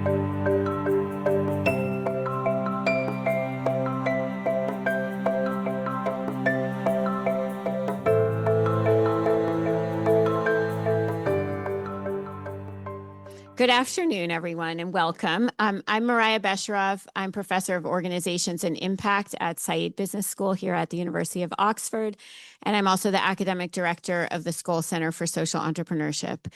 Good afternoon, everyone, and welcome. I'm Mariah Besharov. I'm professor of organizations and impact at Said Business School here at the University of Oxford, and I'm also the academic director of the Skoll Centre for Social Entrepreneurship.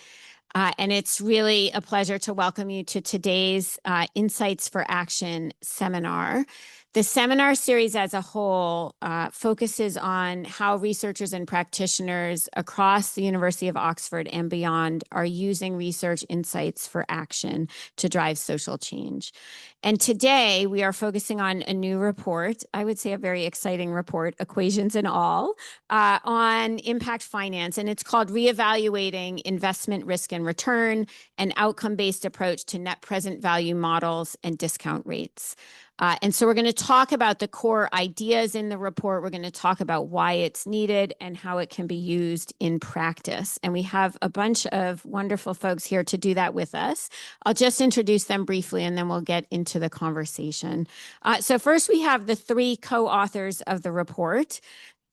And it's really a pleasure to welcome you to today's Insights for Action seminar. The seminar series as a whole focuses on how researchers and practitioners across the University of Oxford and beyond are using research insights for action to drive social change. And today we are focusing on a new report, I would say a very exciting report, equations and all, on impact finance. And it's called Reevaluating Investment Risk and Return, an Outcome-Based Approach to Net Present Value Models and Discount Rates. And so we're going to talk about the core ideas in the report. We're going to talk about why it's needed and how it can be used in practice. And we have a bunch of wonderful folks here to do that with us. I'll just introduce them briefly, and then we'll get into the conversation. So first, we have the three co-authors of the report.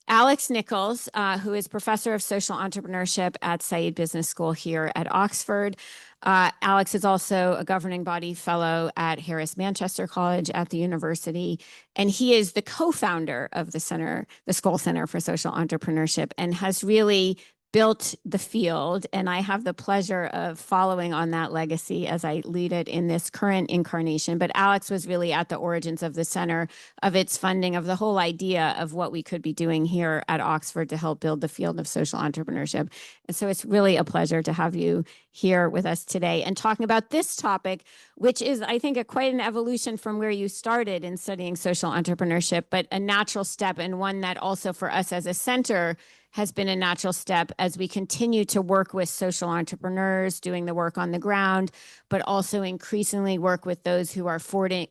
Alex Nicholls, who is professor of social entrepreneurship at Said Business School here at Oxford. Alex is also a governing body fellow at Harris Manchester College at the university, and he is the co-founder of the center, the Skoll Centre for Social Entrepreneurship, and has really built the field. And I have the pleasure of following on that legacy as I lead it in this current incarnation. But Alex was really at the origins of the center, of its funding, of the whole idea of what we could be doing here at Oxford to help build the field of social entrepreneurship. And so it's really a pleasure to have you here with us today and talking about this topic, which is, I think, quite an evolution from where you started in studying social entrepreneurship, but a natural step, and one that also for us as a center has been a natural step as we continue to work with social entrepreneurs doing the work on the ground, but also increasingly work with those who are funding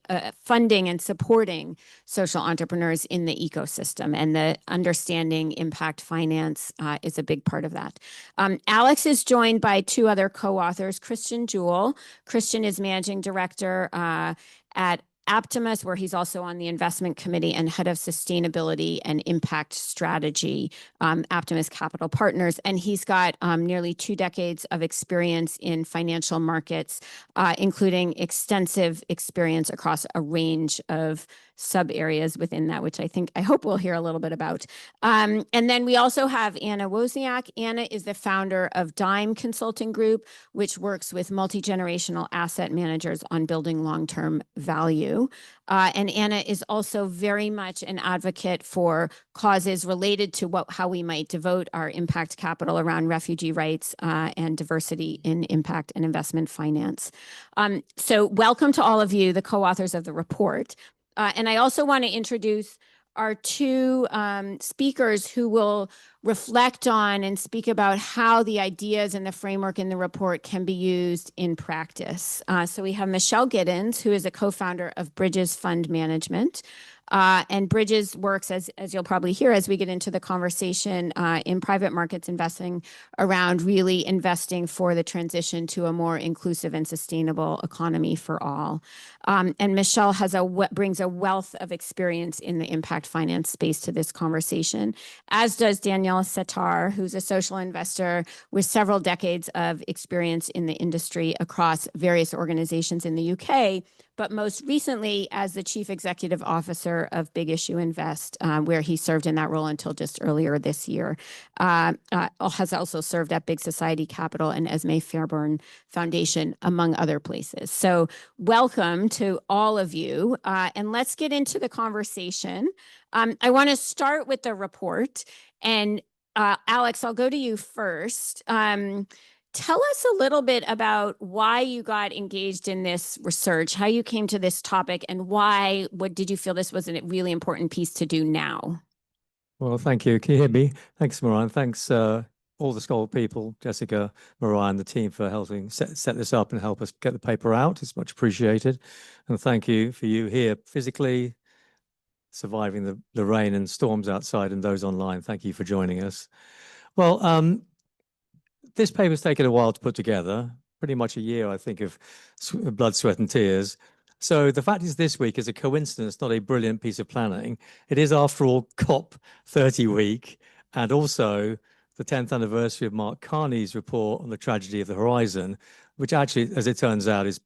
and supporting social entrepreneurs in the ecosystem. And the understanding impact finance is a big part of that. Alex is joined by two other co-authors, Christian Jewell. Christian is managing director at Aptimus, where he's also on the investment committee and head of sustainability and impact strategy, Aptimus Capital Partners. And he's got nearly 2 decades of experience in financial markets, including extensive experience across a range of sub areas within that, which I hope we'll hear a little bit about. And then we also have Anna Wozniak. Anna is the founder of Dime Consulting Group, which works with multi-generational asset managers on building long-term value. And Anna is also very much an advocate for causes related to how we might devote our impact capital around refugee rights and diversity in impact and investment finance. So welcome to all of you, the co-authors of the report. And I also want to introduce our two speakers who will reflect on and speak about how the ideas and the framework in the report can be used in practice. So we have Michele Giddens, who is a co-founder of Bridges Fund Management. And Bridges works, as you'll probably hear as we get into the conversation, in private markets investing around really investing for the transition to a more inclusive and sustainable economy for all. And Michele brings a wealth of experience in the impact finance space to this conversation, as does Danielle Satar, who's a social investor with several decades of experience in the industry across various organizations in the UK, but most recently as the chief executive officer of Big Issue Invest, where he served in that role until just earlier this year. Has also served at Big Society Capital and Esme Fairburn Foundation, among other places. So welcome to all of you. And let's get into the conversation. I want to start with the report. And Alex, I'll go to you first. Tell us a little bit about why you got engaged in this research, how you came to this topic, and what did you feel this was a really important piece to do now? Well, thank you. Can you hear me? Thanks, Mariah. Thanks all the Skoll people, Jessica, Mariah, and the team for helping set this up and help us get the paper out. It's much appreciated. And thank you for you here physically, surviving the rain and storms outside, and those online. Thank you for joining us. Well, this paper's taken a while to put together. pretty much a year, I think, of blood, sweat, and tears. So the fact is, this week is a coincidence, not a brilliant piece of planning. It is, after all, COP 30 week, and also the 10th anniversary of Mark Carney's report on the tragedy of the horizon, which actually, as it turns out, is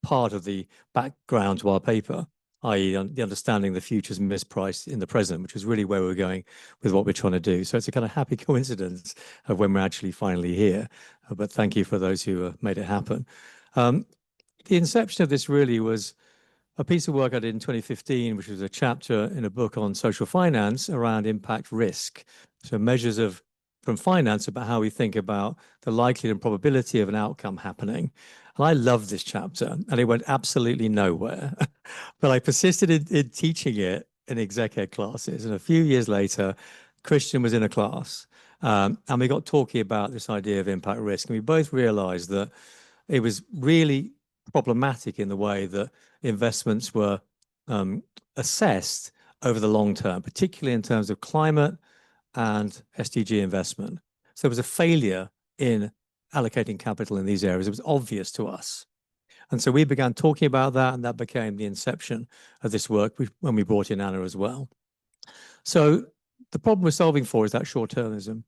part of the background to our paper, i.e. the understanding the future's mispriced in the present, which is really where we're going with what we're trying to do. So it's a kind of happy coincidence of when we're actually finally here. But thank you for those who made it happen. The inception of this really was a piece of work I did in 2015, which was a chapter in a book on social finance around impact risk. So measures from finance about how we think about the likelihood and probability of an outcome happening. And I loved this chapter, and it went absolutely nowhere. But I persisted in teaching it in exec ed classes. And a few years later, Christian was in a class, and we got talking about this idea of impact risk. And we both realized that it was really problematic in the way that investments were assessed over the long term, particularly in terms of climate and SDG investment. So there was a failure in allocating capital in these areas. It was obvious to us. And so we began talking about that, and that became the inception of this work when we brought in Anna as well. So the problem we're solving for is that short-termism.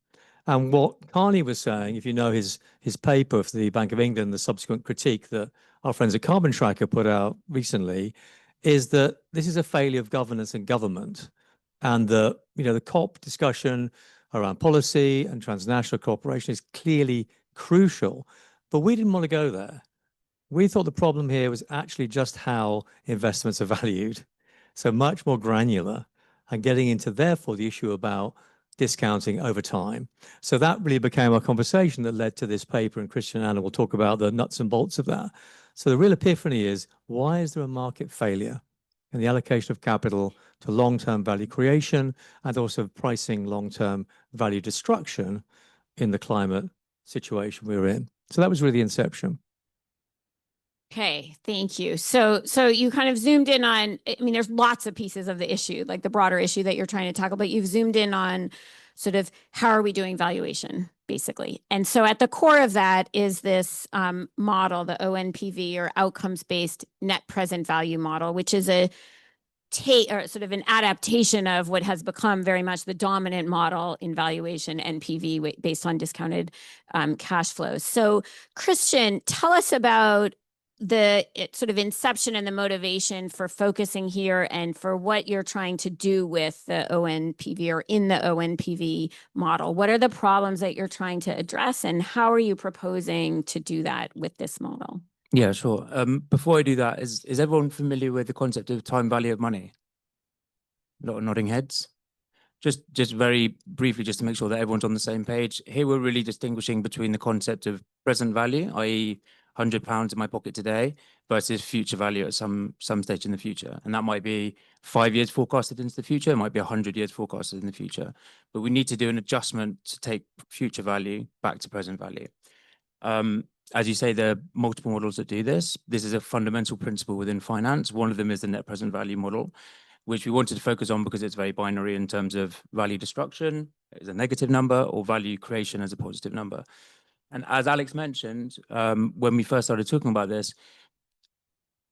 And what Carney was saying, if you know his paper for the Bank of England, the subsequent critique that our friends at Carbon Tracker put out recently, is that this is a failure of governance and government. And the COP discussion around policy and transnational cooperation is clearly crucial, but we didn't want to go there. We thought the problem here was actually just how investments are valued, so much more granular, and getting into, therefore, the issue about discounting over time. So that really became our conversation that led to this paper, and Christian and Anna will talk about the nuts and bolts of that. So the real epiphany is, why is there a market failure in the allocation of capital to long-term value creation and also pricing long-term value destruction in the climate situation we're in? So that was really the inception. Okay, thank you. So you kind of zoomed in on, I mean, there's lots of pieces of the issue, like the broader issue that you're trying to tackle, but you've zoomed in on sort of how are we doing valuation, basically. And so at the core of that is this model, the ONPV, or outcomes-based net present value model, which is or sort of an adaptation of what has become very much the dominant model in valuation, NPV, based on discounted cash flows. So Christian, tell us about the sort of inception and the motivation for focusing here and for what you're trying to do with the ONPV or in the ONPV model. What are the problems that you're trying to address, and how are you proposing to do that with this model? Yeah, sure. Before I do that, is everyone familiar with the concept of time value of money? A lot of nodding heads. Just very briefly, just to make sure that everyone's on the same page. Here we're really distinguishing between the concept of present value, i.e. £100 in my pocket today, versus future value at some stage in the future. And that might be 5 years forecasted into the future, it might be 100 years forecasted in the future. But we need to do an adjustment to take future value back to present value. As you say, there are multiple models that do this. This is a fundamental principle within finance. One of them is the net present value model, which we wanted to focus on because it's very binary in terms of value destruction as a negative number or value creation as a positive number. And as Alex mentioned, when we first started talking about this,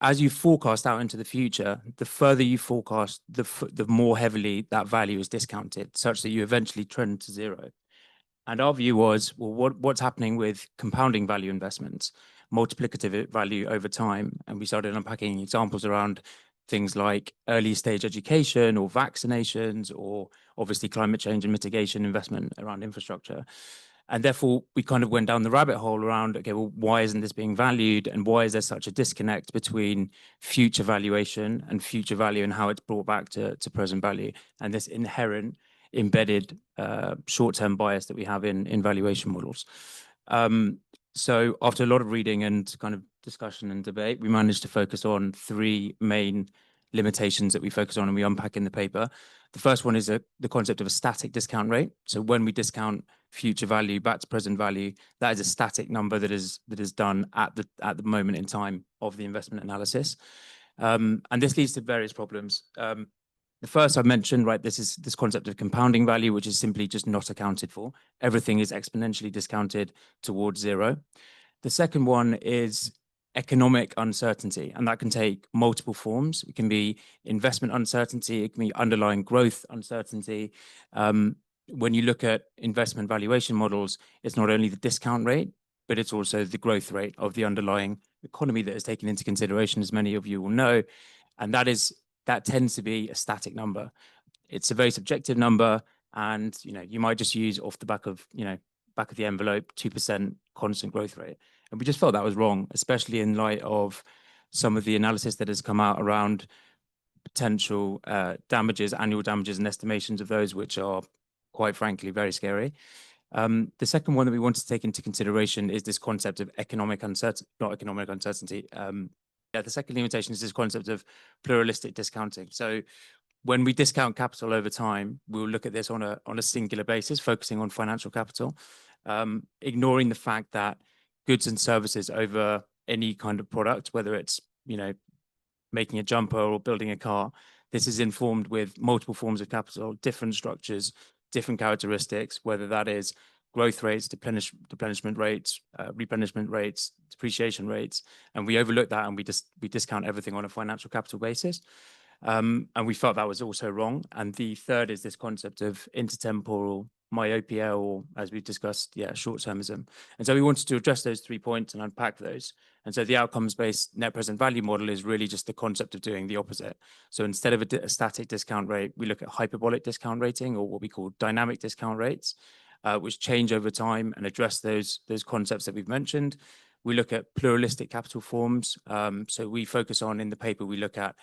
as you forecast out into the future, the further you forecast, the more heavily that value is discounted, such that you eventually trend to zero. And our view was, well, what's happening with compounding value investments, multiplicative value over time? And we started unpacking examples around things like early stage education or vaccinations, or obviously climate change and mitigation investment around infrastructure. And therefore, we kind of went down the rabbit hole around, okay, well, why isn't this being valued? And why is there such a disconnect between future valuation and future value and how it's brought back to present value? And this inherent embedded short-term bias that we have in valuation models. So after a lot of reading and kind of discussion and debate, we managed to focus on 3 main limitations that we focus on and we unpack in the paper. The first one is the concept of a static discount rate. So when we discount future value back to present value, that is a static number that is done at the moment in time of the investment analysis. And this leads to various problems. The first I mentioned, right, this concept of compounding value, which is simply just not accounted for. Everything is exponentially discounted towards zero. The second one is economic uncertainty, and that can take multiple forms. It can be investment uncertainty, it can be underlying growth uncertainty. When you look at investment valuation models, it's not only the discount rate, but it's also the growth rate of the underlying economy that is taken into consideration, as many of you will know. And that tends to be a static number. It's a very subjective number, and you might just use off the back of the envelope 2% constant growth rate. And we just felt that was wrong, especially in light of some of the analysis that has come out around potential damages, annual damages, and estimations of those, which are quite frankly very scary. The second one that we want to take into consideration is this concept of economic uncertainty, not economic uncertainty. The second limitation is this concept of pluralistic discounting. So when we discount capital over time, we'll look at this on a singular basis, focusing on financial capital, ignoring the fact that goods and services over any kind of product, whether it's making a jumper or building a car, this is informed with multiple forms of capital, different structures, different characteristics, whether that is growth rates, replenishment rates, depreciation rates, and we overlook that and we discount everything on a financial capital basis. And we felt that was also wrong. And the third is this concept of intertemporal myopia, or as we discussed, short-termism. And so we wanted to address those 3 points and unpack those. And so the outcomes-based net present value model is really just the concept of doing the opposite. So instead of a static discount rate, we look at hyperbolic discount rating, or what we call dynamic discount rates, which change over time and address those concepts that we've mentioned. We look at pluralistic capital forms. So we focus on, in the paper, we look at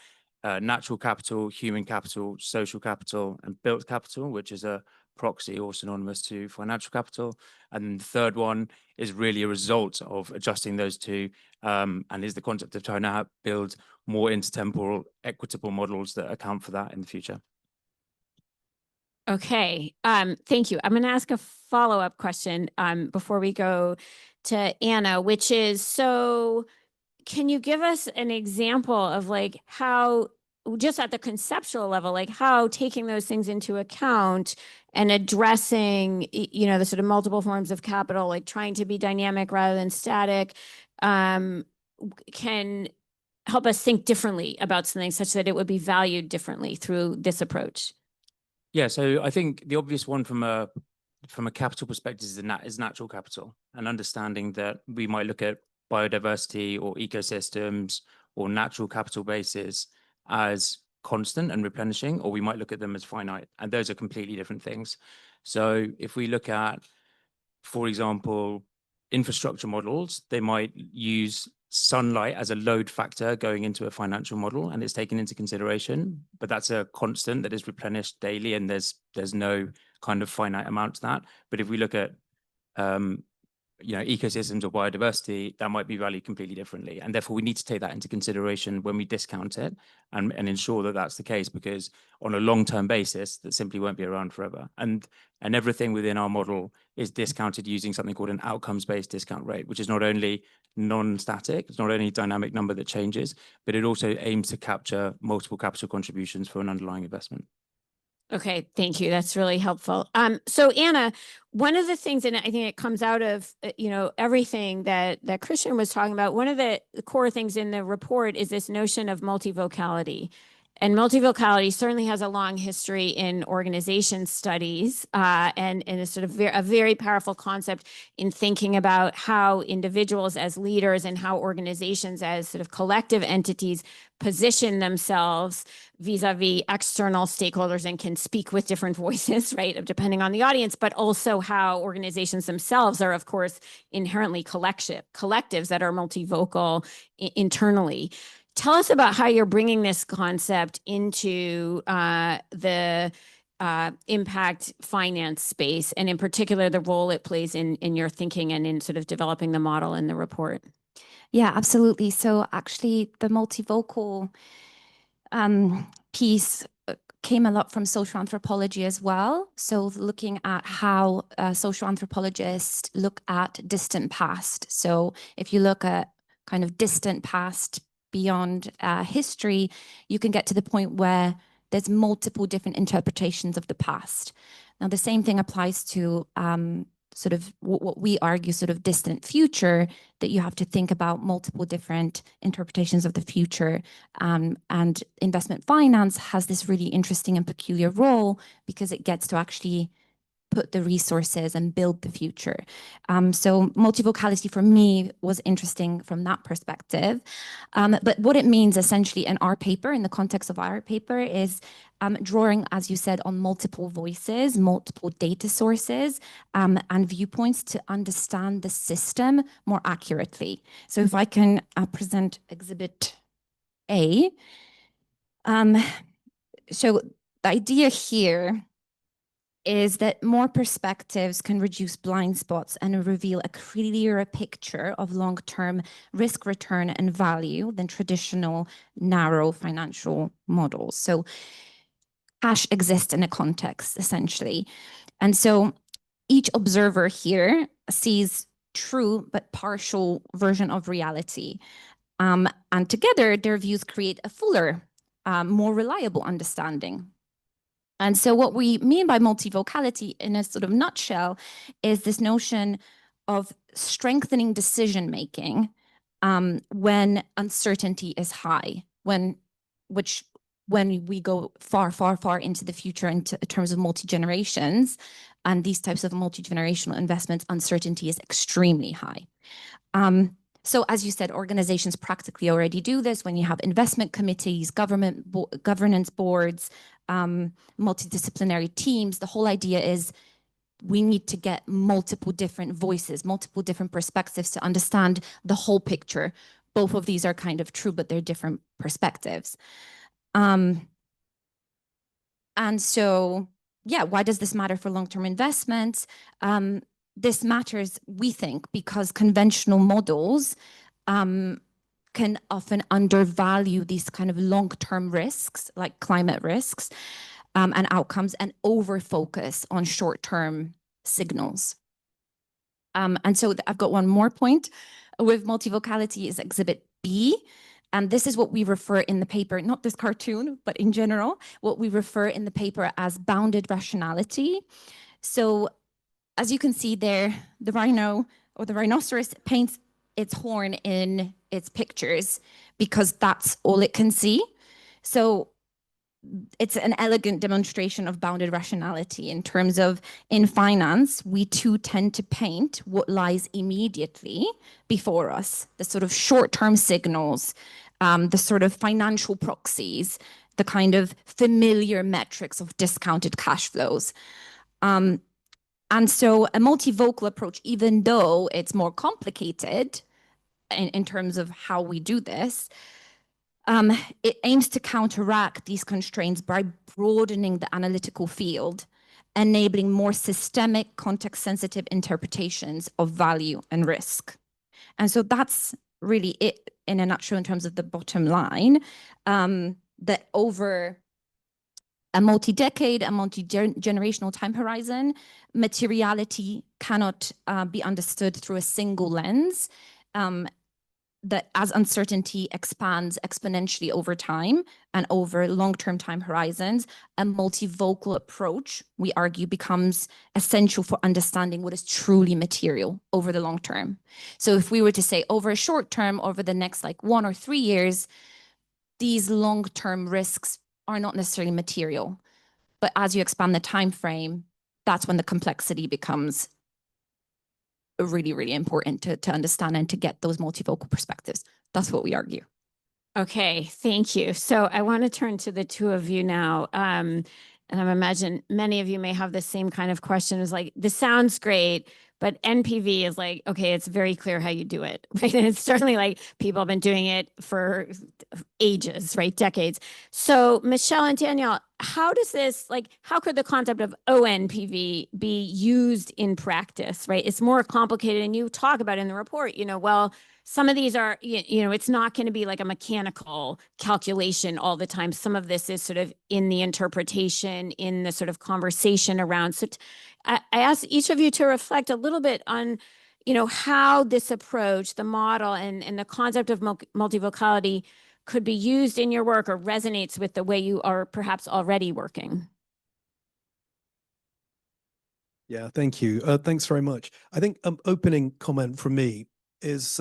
natural capital, human capital, social capital, and built capital, which is a proxy or synonymous to financial capital. And the third one is really a result of adjusting those two, and is the concept of trying to build more intertemporal, equitable models that account for that in the future. Okay, thank you. I'm going to ask a follow-up question before we go to Anna, which is, so can you give us an example of like how, just at the conceptual level, like how taking those things into account and addressing, the sort of multiple forms of capital, like trying to be dynamic rather than static, can help us think differently about something such that it would be valued differently through this approach? Yeah, so I think the obvious one from a capital perspective is natural capital, and understanding that we might look at biodiversity or ecosystems or natural capital bases as constant and replenishing, or we might look at them as finite, and those are completely different things. So if we look at, for example, infrastructure models, they might use sunlight as a load factor going into a financial model, and it's taken into consideration, but that's a constant that is replenished daily, and there's no kind of finite amount to that. But if we look at ecosystems or biodiversity, that might be valued completely differently, and therefore we need to take that into consideration when we discount it and ensure that that's the case, because on a long-term basis that simply won't be around forever. And everything within our model is discounted using something called an outcomes-based discount rate, which is not only non-static, it's not only a dynamic number that changes, but it also aims to capture multiple capital contributions for an underlying investment. Okay, thank you. That's really helpful. So Anna, one of the things, and I think it comes out of, everything that Christian was talking about, one of the core things in the report is this notion of multivocality. And multivocality certainly has a long history in organization studies, and is sort of a very powerful concept in thinking about how individuals as leaders and how organizations as sort of collective entities position themselves vis-a-vis external stakeholders and can speak with different voices, right, depending on the audience, but also how organizations themselves are, of course, inherently collectives that are multivocal internally. Tell us about how you're bringing this concept into the impact finance space, and in particular, the role it plays in your thinking and in sort of developing the model in the report. Yeah, absolutely. So actually, the multivocal piece came a lot from social anthropology as well. So looking at how social anthropologists look at distant past. So if you look at kind of distant past beyond history, you can get to the point where there's multiple different interpretations of the past. Now, the same thing applies to sort of what we argue sort of distant future, that you have to think about multiple different interpretations of the future. And investment finance has this really interesting and peculiar role because it gets to actually put the resources and build the future. So multivocality for me was interesting from that perspective. But what it means essentially in our paper, in the context of our paper, is drawing, as you said, on multiple voices, multiple data sources, and viewpoints to understand the system more accurately. So if I can present Exhibit A. So the idea here is that more perspectives can reduce blind spots and reveal a clearer picture of long-term risk, return, and value than traditional narrow financial models. So cash exists in a context, essentially. And so each observer here sees true but partial version of reality. And together, their views create a fuller, more reliable understanding. And so what we mean by multivocality in a sort of nutshell is this notion of strengthening decision-making when uncertainty is high, when we go far, far, far into the future in terms of multi-generations and these types of multi-generational investments, uncertainty is extremely high. So as you said, organizations practically already do this when you have investment committees, governance boards, multidisciplinary teams. The whole idea is we need to get multiple different voices, multiple different perspectives to understand the whole picture. Both of these are kind of true, but they're different perspectives. And so, yeah, why does this matter for long-term investments? This matters, we think, because conventional models can often undervalue these kind of long-term risks, like climate risks, and outcomes, and over-focus on short-term signals. And so I've got one more point with multivocality is Exhibit B. And this is what we refer in the paper, not this cartoon, but in general, what we refer in the paper as bounded rationality. So as you can see there, the rhino or the rhinoceros paints its horn in its pictures because that's all it can see. So it's an elegant demonstration of bounded rationality in terms of, in finance, we too tend to paint what lies immediately before us, the sort of short-term signals, the sort of financial proxies, the kind of familiar metrics of discounted cash flows. And so a multivocal approach, even though it's more complicated in terms of how we do this, it aims to counteract these constraints by broadening the analytical field, enabling more systemic, context-sensitive interpretations of value and risk. And so that's really it in a nutshell in terms of the bottom line, that over a multi-decade, a multi-generational time horizon, materiality cannot be understood through a single lens, that as uncertainty expands exponentially over time and over long-term time horizons, a multivocal approach, we argue, becomes essential for understanding what is truly material over the long term. So if we were to say over a short term, over the next like 1 or 3 years, these long-term risks are not necessarily material. But as you expand the time frame, that's when the complexity becomes really, really important to understand and to get those multivocal perspectives. That's what we argue. Okay, thank you. So I want to turn to the two of you now. And I imagine many of you may have the same kind of question. It's like, this sounds great, but NPV is like, okay, it's very clear how you do it, right? And it's certainly like people have been doing it for ages, right? Decades. So Michele and Danielle, how does this, like, how could the concept of ONPV be used in practice, right? It's more complicated, and you talk about in the report, well, some of these are, it's not going to be like a mechanical calculation all the time. Some of this is sort of in the interpretation, in the sort of conversation around. So I ask each of you to reflect a little bit on, how this approach, the model and the concept of multivocality could be used in your work or resonates with the way you are perhaps already working. Yeah, thank you. Thanks very much. I think opening comment from me is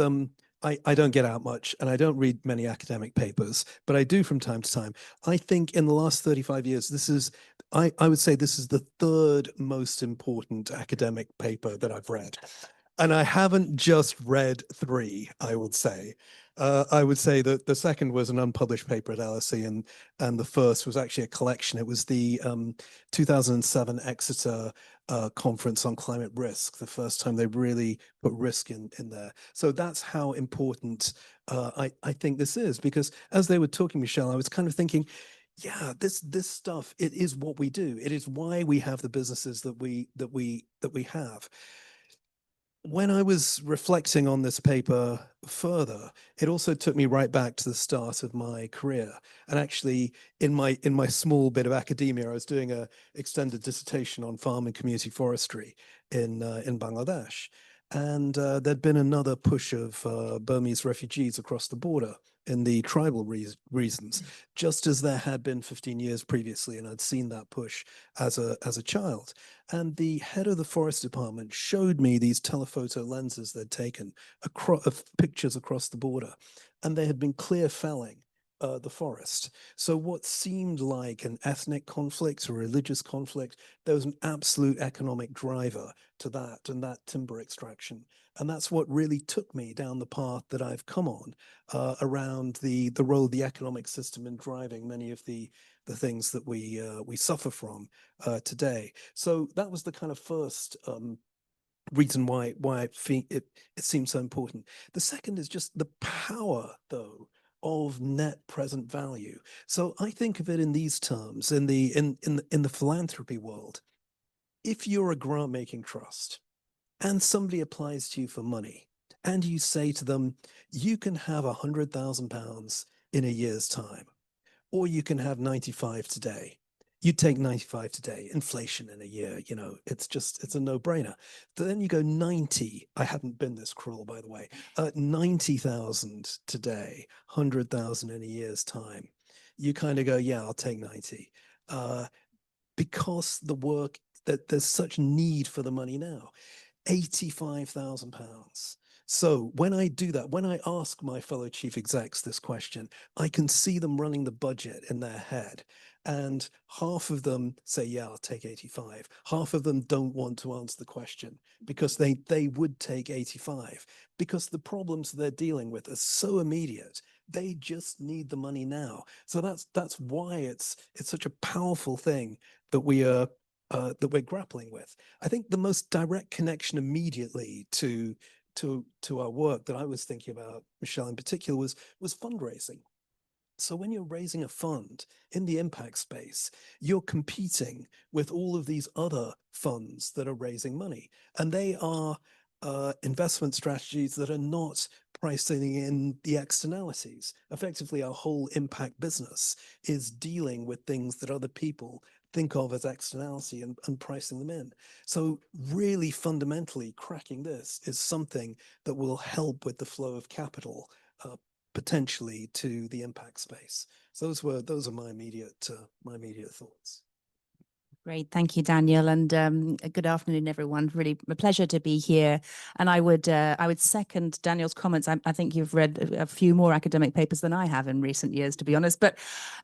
I don't get out much and I don't read many academic papers, but I do from time to time. I think in the last 35 years, this is, I would say this is the third most important academic paper that I've read. And I haven't just read three, I would say. I would say that the second was an unpublished paper at LSE, and the first was actually a collection. It was the 2007 Exeter conference on climate risk, the first time they really put risk in there. So that's how important I think this is, because as they were talking, Michele, I was kind of thinking, yeah, this stuff, it is what we do. It is why we have the businesses that we have. When I was reflecting on this paper further, it also took me right back to the start of my career. And actually, in my small bit of academia, I was doing an extended dissertation on farm and community forestry in Bangladesh. And there'd been another push of Burmese refugees across the border in the tribal reasons, just as there had been 15 years previously. And I'd seen that push as a child. And the head of the forest department showed me these telephoto lenses they'd taken of pictures across the border, and they had been clear felling the forest. So what seemed like an ethnic conflict or religious conflict, there was an absolute economic driver to that and that timber extraction. And that's what really took me down the path that I've come on around the role of the economic system in driving many of the things that we suffer from today. So that was the kind of first reason why I think it seems so important. The second is just the power, though, of net present value. So I think of it in these terms in the philanthropy world. If you're a grant making trust and somebody applies to you for money, and you say to them, you can have £100,000 in a year's time, or you can have 95 today. You take 95 today, inflation in a year, you know, it's a no-brainer. Then you go 90, I haven't been this cruel, by the way, 90,000 today, 100,000 in a year's time. You kind of go, yeah, I'll take 90. Because the work, that there's such need for the money now. £85,000. So when I do that, when I ask my fellow chief execs this question, I can see them running the budget in their head. And half of them say, yeah, I'll take 85. Half of them don't want to answer the question because they would take 85 because the problems they're dealing with are so immediate. They just need the money now. So that's why it's such a powerful thing that we're grappling with. I think the most direct connection immediately to our work that I was thinking about, Michele, in particular, was fundraising. So when you're raising a fund in the impact space, you're competing with all of these other funds that are raising money, and they are investment strategies that are not pricing in the externalities. Effectively, our whole impact business is dealing with things that other people think of as externality and pricing them in. So really fundamentally cracking this is something that will help with the flow of capital potentially to the impact space. So those are my immediate thoughts. Great, thank you, Daniel, and good afternoon, everyone. Really a pleasure to be here. And I would second Daniel's comments. I think you've read a few more academic papers than I have in recent years, to be honest. But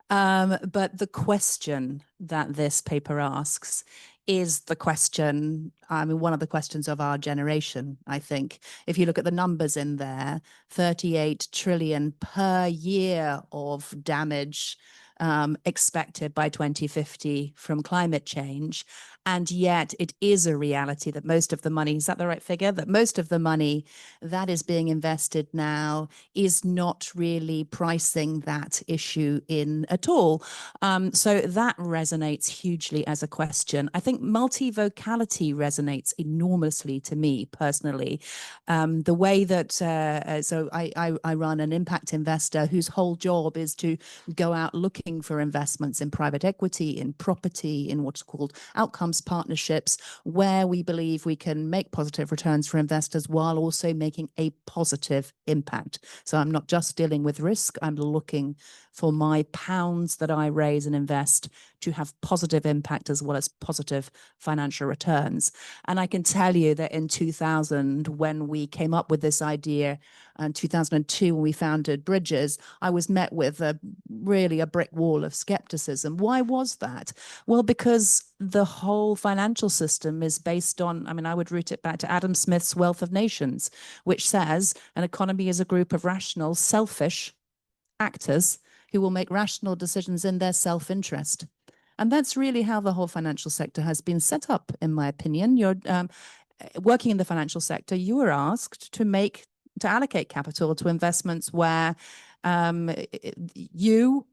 the question that this paper asks is the question, I mean, one of the questions of our generation, I think. If you look at the numbers in there, 38 trillion per year of damage expected by 2050 from climate change. And yet it is a reality that most of the money, is that the right figure? That most of the money that is being invested now is not really pricing that issue in at all. So that resonates hugely as a question. I think multivocality resonates enormously to me personally. The way that, so I run an impact investor whose whole job is to go out looking for investments in private equity, in property, in what's called outcomes partnerships, where we believe we can make positive returns for investors while also making a positive impact. So I'm not just dealing with risk, I'm looking for my pounds that I raise and invest to have positive impact as well as positive financial returns. And I can tell you that in 2000, when we came up with this idea, and 2002, when we founded Bridges, I was met with really a brick wall of skepticism. Why was that? Well, because the whole financial system is based on, I mean, I would root it back to Adam Smith's Wealth of Nations, which says an economy is a group of rational, selfish actors who will make rational decisions in their self-interest. And that's really how the whole financial sector has been set up, in my opinion. You're working in the financial sector, you are asked to allocate capital to investments where you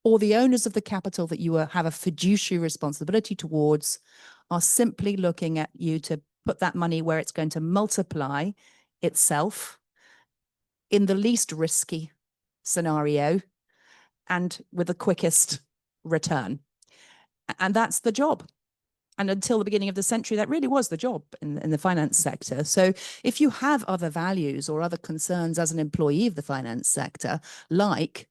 or the owners of the capital that you have a fiduciary responsibility towards are simply looking at you to put that money where it's going to multiply itself in the least risky scenario and with the quickest return. And that's the job. And until the beginning of the century, that really was the job in the finance sector. So if you have other values or other concerns as an employee of the finance sector, like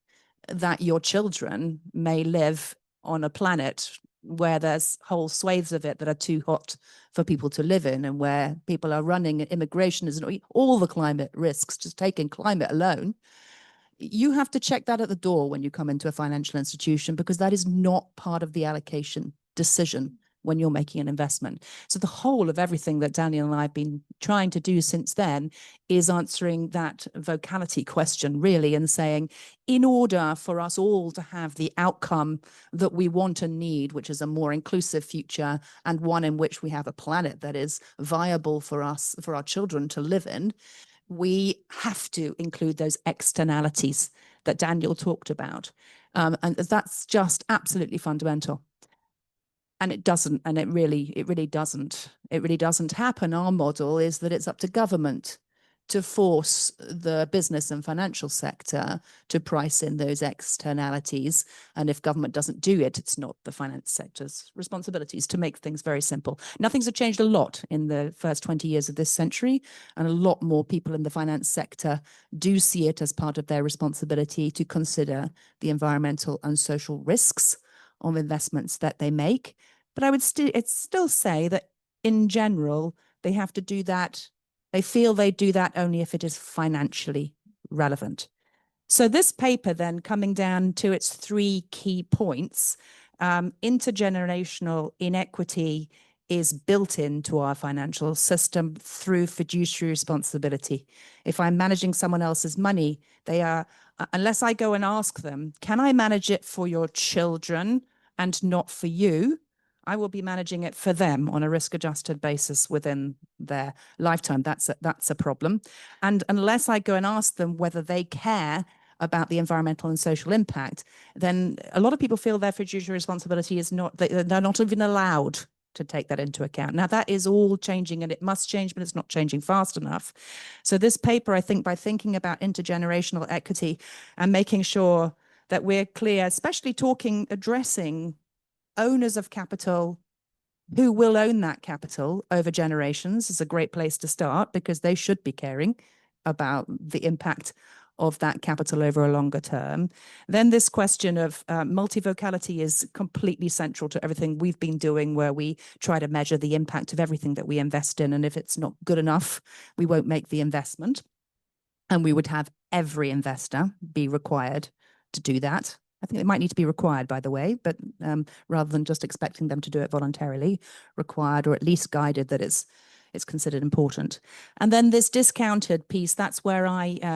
that your children may live on a planet where there's whole swathes of it that are too hot for people to live in, and where people are running immigration is all the climate risks, just taking climate alone, you have to check that at the door when you come into a financial institution, because that is not part of the allocation decision when you're making an investment. So the whole of everything that Daniel and I have been trying to do since then is answering that vocality question, really, and saying, in order for us all to have the outcome that we want and need, which is a more inclusive future and one in which we have a planet that is viable for us, for our children to live in, we have to include those externalities that Daniel talked about. And that's just absolutely fundamental. And it doesn't, and it really doesn't happen. Our model is that it's up to government to force the business and financial sector to price in those externalities. And if government doesn't do it, it's not the finance sector's responsibilities, to make things very simple. Now, things have changed a lot in the first 20 years of this century, and a lot more people in the finance sector do see it as part of their responsibility to consider the environmental and social risks of investments that they make. But I would still say that in general, they have to do that. They feel they do that only if it is financially relevant. So this paper then, coming down to its 3 key points, intergenerational inequity is built into our financial system through fiduciary responsibility. If I'm managing someone else's money, they are, unless I go and ask them, can I manage it for your children and not for you? I will be managing it for them on a risk-adjusted basis within their lifetime. That's a problem. And unless I go and ask them whether they care about the environmental and social impact, then a lot of people feel their fiduciary responsibility is not, they're not even allowed to take that into account. Now, that is all changing, and it must change, but it's not changing fast enough. So this paper, I think, by thinking about intergenerational equity and making sure that we're clear, especially addressing owners of capital who will own that capital over generations, is a great place to start, because they should be caring about the impact of that capital over a longer term. Then this question of multivocality is completely central to everything we've been doing, where we try to measure the impact of everything that we invest in. And if it's not good enough, we won't make the investment. And we would have every investor be required to do that. I think it might need to be required, by the way, but rather than just expecting them to do it voluntarily, required, or at least guided that it's considered important. And then this discounted piece, that's where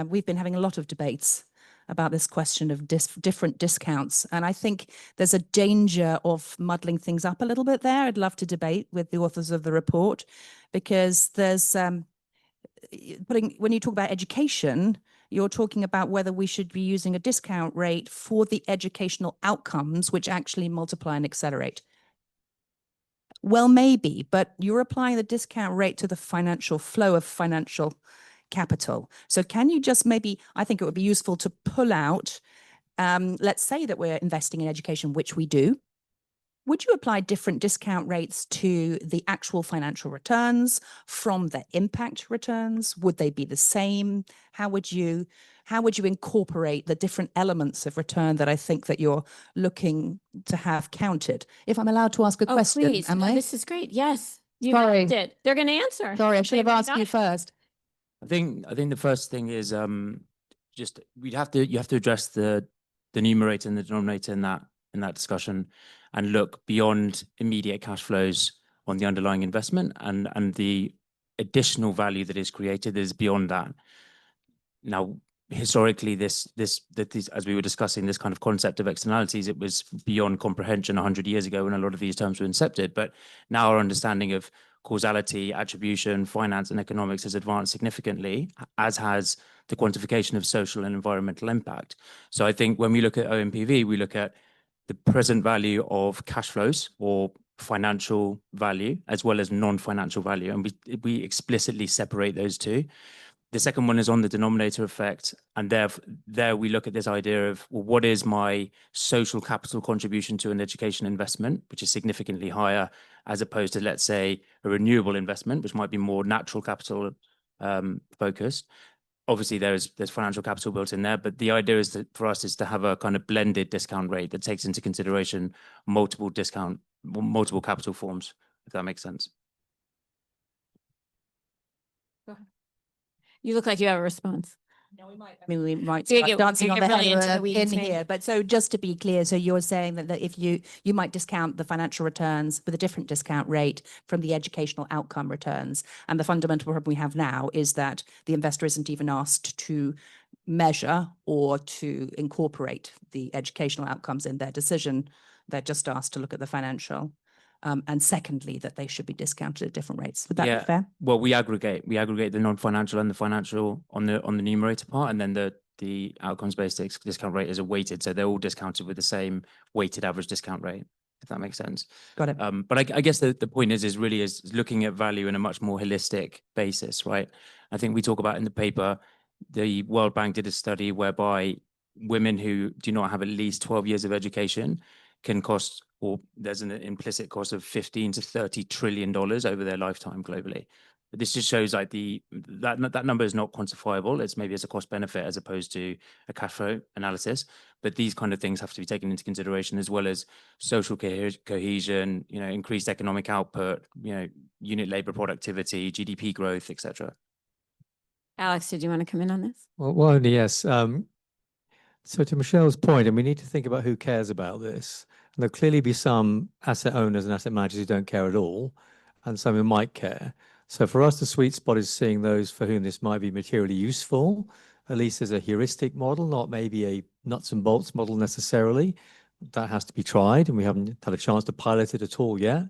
we've been having a lot of debates about this question of different discounts. And I think there's a danger of muddling things up a little bit there. I'd love to debate with the authors of the report, because there's when you talk about education, you're talking about whether we should be using a discount rate for the educational outcomes, which actually multiply and accelerate. Well, maybe, but you're applying the discount rate to the financial flow of financial capital. So can you just maybe, I think it would be useful to pull out, let's say that we're investing in education, which we do. would you apply different discount rates to the actual financial returns from the impact returns? Would they be the same? How would you incorporate the different elements of return that I think that you're looking to have counted? If I'm allowed to ask a Oh, question, please. am No, I? this is great. Yes. You Sorry. did. They're going to answer. Sorry, I should have They may asked you not. first. I think the first thing is just you have to address the numerator and the denominator in that discussion, and look beyond immediate cash flows on the underlying investment and the additional value that is created is beyond that. Now, historically, this as we were discussing, this kind of concept of externalities, it was beyond comprehension 100 years ago when a lot of these terms were incepted. But now our understanding of causality, attribution, finance, and economics has advanced significantly, as has the quantification of social and environmental impact. So I think when we look at OMPV, we look at the present value of cash flows or financial value, as well as non-financial value, and we explicitly separate those two. The second one is on the denominator effect, and there we look at this idea of, well, what is my social capital contribution to an education investment, which is significantly higher as opposed to, let's say, a renewable investment, which might be more natural capital focused. Obviously, there's financial capital built in there, but the idea is that for us is to have a kind of blended discount rate that takes into consideration multiple capital forms, if that makes sense. You look like you have a response. No, we might. I mean, we might So you start get- dancing you on get the really head into the of weeds, in maybe. here. But so just to be clear, so you're saying that if you might discount the financial returns with a different discount rate from the educational outcome returns. And the fundamental problem we have now is that the investor isn't even asked to measure or to incorporate the educational outcomes in their decision. They're just asked to look at the financial. And secondly, that they should be discounted at different rates. Would that be fair? Well, we aggregate the non-financial and the financial on the numerator part, and then the outcomes-based discount rate is a weighted, so they're all discounted with the same weighted average discount rate, if that makes sense. Got it. But I guess the point is really looking at value in a much more holistic basis, right? I think we talk about in the paper, the World Bank did a study whereby women who do not have at least 12 years of education can cost, or there's an implicit cost of $15 to $30 trillion over their lifetime globally. But this just shows like that number is not quantifiable. It's maybe as a cost benefit as opposed to a cash flow analysis. But these kind of things have to be taken into consideration, as well as social cohesion, increased economic output, unit labor productivity, GDP growth, etc. Alex, did you want to come in on this? Well, only yes. So to Michelle's point, and we need to think about who cares about this. And there'll clearly be some asset owners and asset managers who don't care at all, and some who might care. So for us, the sweet spot is seeing those for whom this might be materially useful, at least as a heuristic model, not maybe a nuts and bolts model necessarily. That has to be tried, and we haven't had a chance to pilot it at all yet.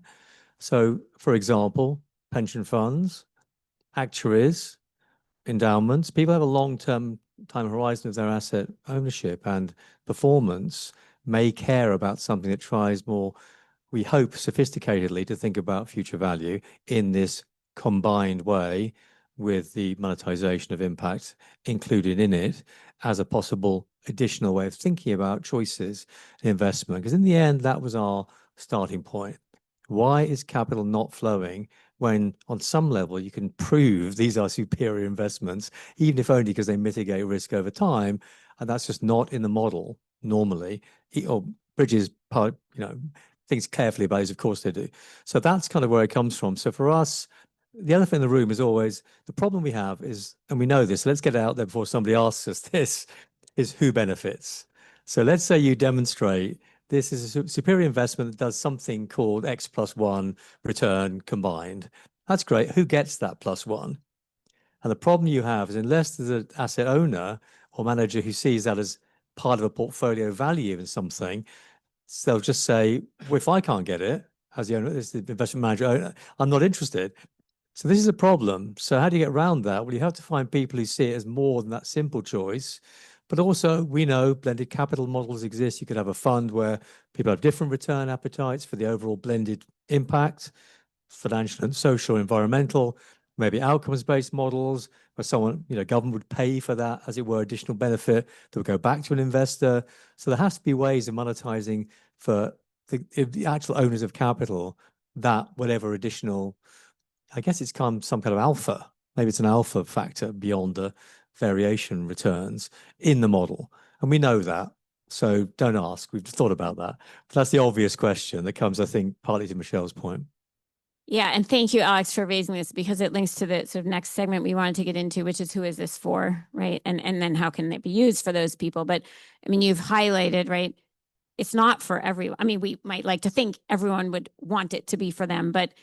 So, for example, pension funds, actuaries, endowments, people have a long-term time horizon of their asset ownership, and performance may care about something that tries more, we hope, sophisticatedly to think about future value in this combined way with the monetization of impact included in it as a possible additional way of thinking about choices in investment. Because in the end, that was our starting point. Why is capital not flowing when on some level you can prove these are superior investments, even if only because they mitigate risk over time? And that's just not in the model normally. Or Bridges thinks carefully about these, of course they do. So that's kind of where it comes from. So for us, the elephant in the room is always the problem we have is, and we know this, so let's get it out there before somebody asks us this, is who benefits. So let's say you demonstrate this is a superior investment that does something called X plus 1 return combined. That's great. Who gets that plus 1? And the problem you have is unless there's an asset owner or manager who sees that as part of a portfolio value in something, they'll just say, well, if I can't get it as the owner, as the investment manager owner, I'm not interested. So this is a problem. So how do you get around that? Well, you have to find people who see it as more than that simple choice. But also, we know blended capital models exist. You could have a fund where people have different return appetites for the overall blended impact, financial and social, environmental, maybe outcomes-based models where someone, government would pay for that, as it were, additional benefit that would go back to an investor. So there has to be ways of monetizing for the actual owners of capital that whatever additional, I guess it's some kind of alpha, maybe it's an alpha factor beyond the variation returns in the model. And we know that. So don't ask. We've thought about that. But that's the obvious question that comes, I think, partly to Michele's point. Yeah, and thank you, Alex, for raising this because it links to the sort of next segment we wanted to get into, which is who is this for, right? And then how can it be used for those people? But I mean, you've highlighted, right? It's not for everyone. I mean, we might like to think everyone would want it to be for them, but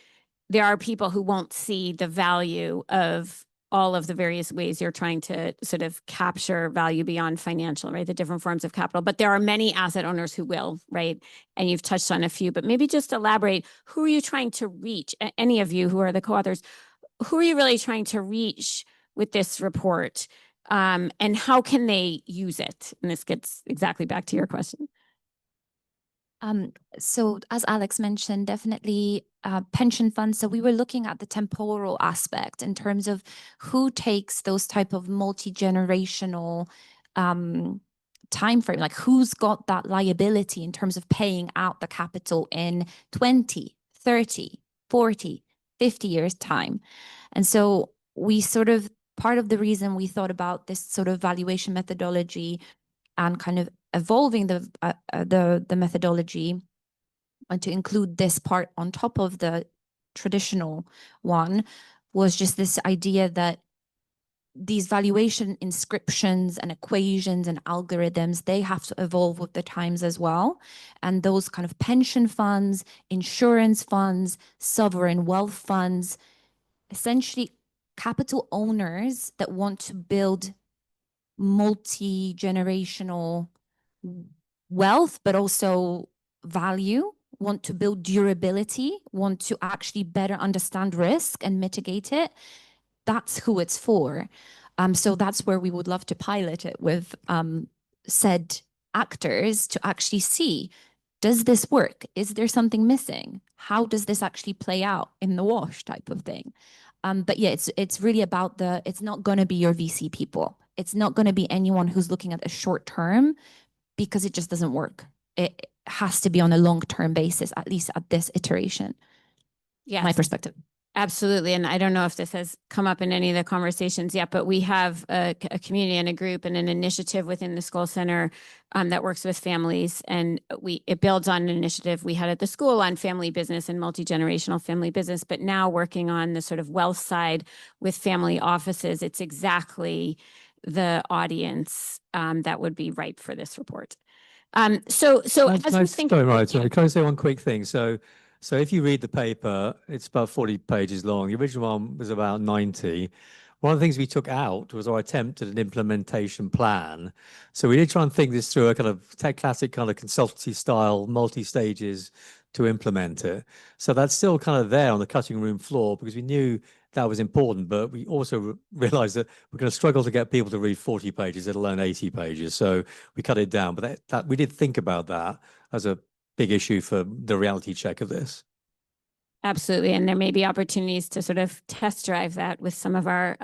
there are people who won't see the value of all of the various ways you're trying to sort of capture value beyond financial, right? The different forms of capital. But there are many asset owners who will, right? And you've touched on a few, but maybe just elaborate, who are you trying to reach? Any of you who are the co-authors, who are you really trying to reach with this report? And how can they use it? And this gets exactly back to your question. So as Alex mentioned, definitely pension funds. So we were looking at the temporal aspect in terms of who takes those type of multi-generational time frame, like who's got that liability in terms of paying out the capital in 20, 30, 40, 50 years time. And so we sort of, part of the reason we thought about this sort of valuation methodology and kind of evolving the methodology and to include this part on top of the traditional one was just this idea that these valuation inscriptions and equations and algorithms, they have to evolve with the times as well. And those kind of pension funds, insurance funds, sovereign wealth funds, essentially capital owners that want to build multi-generational wealth, but also value, want to build durability, want to actually better understand risk and mitigate it. That's who it's for. So that's where we would love to pilot it with said actors to actually see, does this work? Is there something missing? How does this actually play out in the wash type of thing? But yeah, it's really about it's not going to be your VC people. It's not going to be anyone who's looking at a short term because it just doesn't work. It has to be on a long-term basis, at least at this iteration. Yes. My perspective. Absolutely. And I don't know if this has come up in any of the conversations yet, but we have a community and a group and an initiative within the Skoll Centre that works with families. And it builds on an initiative we had at the school on family business and multi-generational family business, but now working on the sort of wealth side with family offices. It's exactly the audience that would be ripe for this report. So as we think, sorry, can I say one quick thing? So if you read the paper, it's about 40 pages long. The original one was about 90. One of the things we took out was our attempt at an implementation plan. So we did try and think this through a kind of classic kind of consultancy style, multi-stages to implement it. So that's still kind of there on the cutting room floor because we knew that was important, but we also realized that we're going to struggle to get people to read 40 pages, let alone 80 pages. So we cut it down, but that we did think about that as a big issue for the reality check of this. Absolutely. And there may be opportunities to sort of test drive that with some of our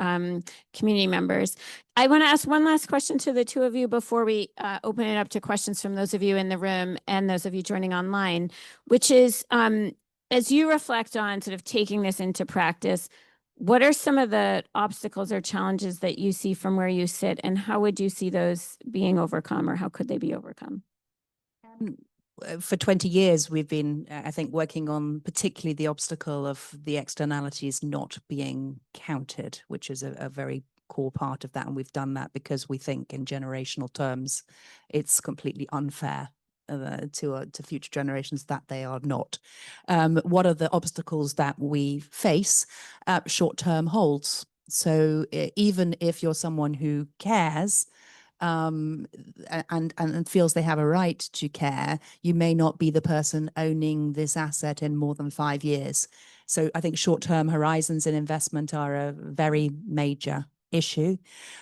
community members. I want to ask one last question to the two of you before we open it up to questions from those of you in the room and those of you joining online, which is as you reflect on sort of taking this into practice, what are some of the obstacles or challenges that you see from where you sit, and how would you see those being overcome, or how could they be overcome? For 20 years, we've been, I think, working on particularly the obstacle of the externalities not being counted, which is a very core part of that. And we've done that because we think in generational terms, it's completely unfair to future generations that they are not. What are the obstacles that we face? Short-term holds. So even if you're someone who cares, and feels they have a right to care, you may not be the person owning this asset in more than 5 years. So I think short-term horizons in investment are a very major issue.